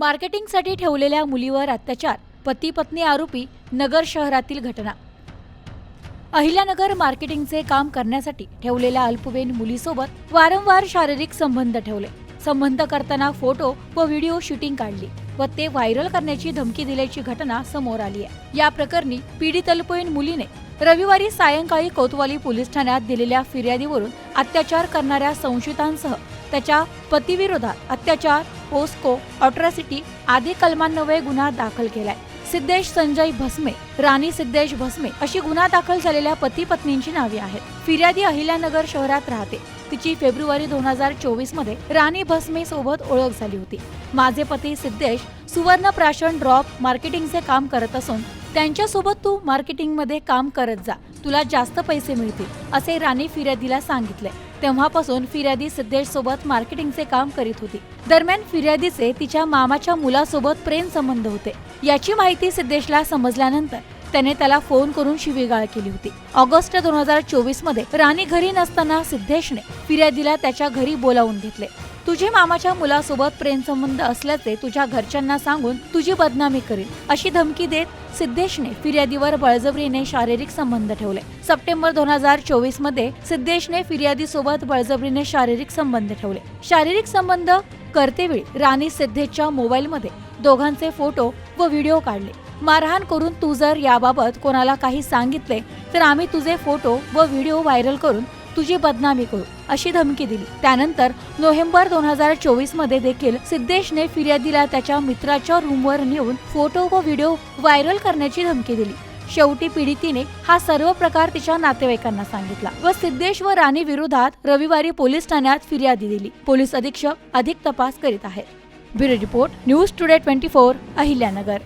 मार्केटिंगसाठी ठेवलेल्या मुलीवर अत्याचार, पती पत्नी आरोपी, नगर शहरातील घटना। अहिल्यानगर मार्केटिंगचे काम करण्यासाठी ठेवलेल्या अल्पवयीन मुलीसोबत वारंवार शारीरिक संबंध ठेवले। संबंध करताना फोटो व व्हिडिओ शूटिंग काढली व ते व्हायरल करण्याची धमकी दिल्याची घटना समोर आली आहे। या प्रकरणी पीडित अल्पवयीन मुलीने रविवारी सायंकाळी कोतवाली पोलीस ठाण्यात दिलेल्या फिर्यादीवरून अत्याचार करणाऱ्या संशयितांसह त्याच्या पतीविरोधात अत्याचार, पोस्को, अट्रॉसिटी आदी कलमांन्वये गुन्हा दाखल केलाय। सिद्धेश संजय भस्मे, राणी सिद्धेश भस्मे अशी गुन्हा दाखल झालेल्या पती पत्नींची नावे आहेत। फिर्यादी अहिल्यानगर शहरात राहते। तिची फेब्रुवारी 2024 मध्ये राणी भस्मे सोबत ओळख झाली होती। माझे पती सिद्धेश सुवर्ण प्राशन ड्रॉप मार्केटिंगचे काम करत असून त्यांच्यासोबत तू मार्केटिंगमध्ये काम करत जा, तुला जास्त पैसे मिळतील असे राणी फिर्यादीला सांगितले। तेव्हापासून फिर्यादी सिद्धेश सोबत मार्केटिंगचे काम करीत होती। दरम्यान फिर्यादीचे तिच्या मामाच्या मुलासोबत प्रेम संबंध होते। याची माहिती सिद्धेशला समजल्यानंतर त्याने त्याला फोन करून शिवीगाळ केली होती। ऑगस्ट 2024 मध्ये राणी घरी नसताना सिद्धेशने फिर्यादीला त्याच्या घरी बोलावून घेतले। तुझे मामाच्या मुलासोबत प्रेम संबंध असल्याचे तुझ्या घरच्यांना सांगून तुझी बदनामी करीन अशी धमकी देत सिद्धेशने फिर्यादीवर बळजबरीने शारीरिक संबंध ठेवले। सप्टेंबर 2024 मध्ये सिद्धेशने फिर्यादी सोबत बळजबरीने शारीरिक संबंध ठेवले। शारीरिक संबंध करतेवेळी राणी सिद्धेशच्या मोबाईलमध्ये दोघांचे फोटो व व्हिडिओ काढले। मारहाण करून तू जर याबाबत कोणाला काही सांगितले तर आम्ही तुझे फोटो व व्हिडिओ व्हायरल करून तुझी बदनामी करू अशी धमकी दिली। त्यानंतर नोव्हेंबर 2024 मध्ये देखील सिद्धेशने फिर्यादीला त्याच्या मित्राच्या रूमवर नेऊन फोटो व व्हिडिओ व्हायरल करण्याची धमकी दिली। शेवटी पीडितीने हा सर्व प्रकार तिच्या नातेवाईकांना सांगितला व सिद्धेश व राणी विरोधात रविवारी पोलीस ठाण्यात फिर्यादी दिली। पोलीस अधीक्षक अधिक तपास करीत आहेत। Bureau report, news today 24, Ahilyanagar.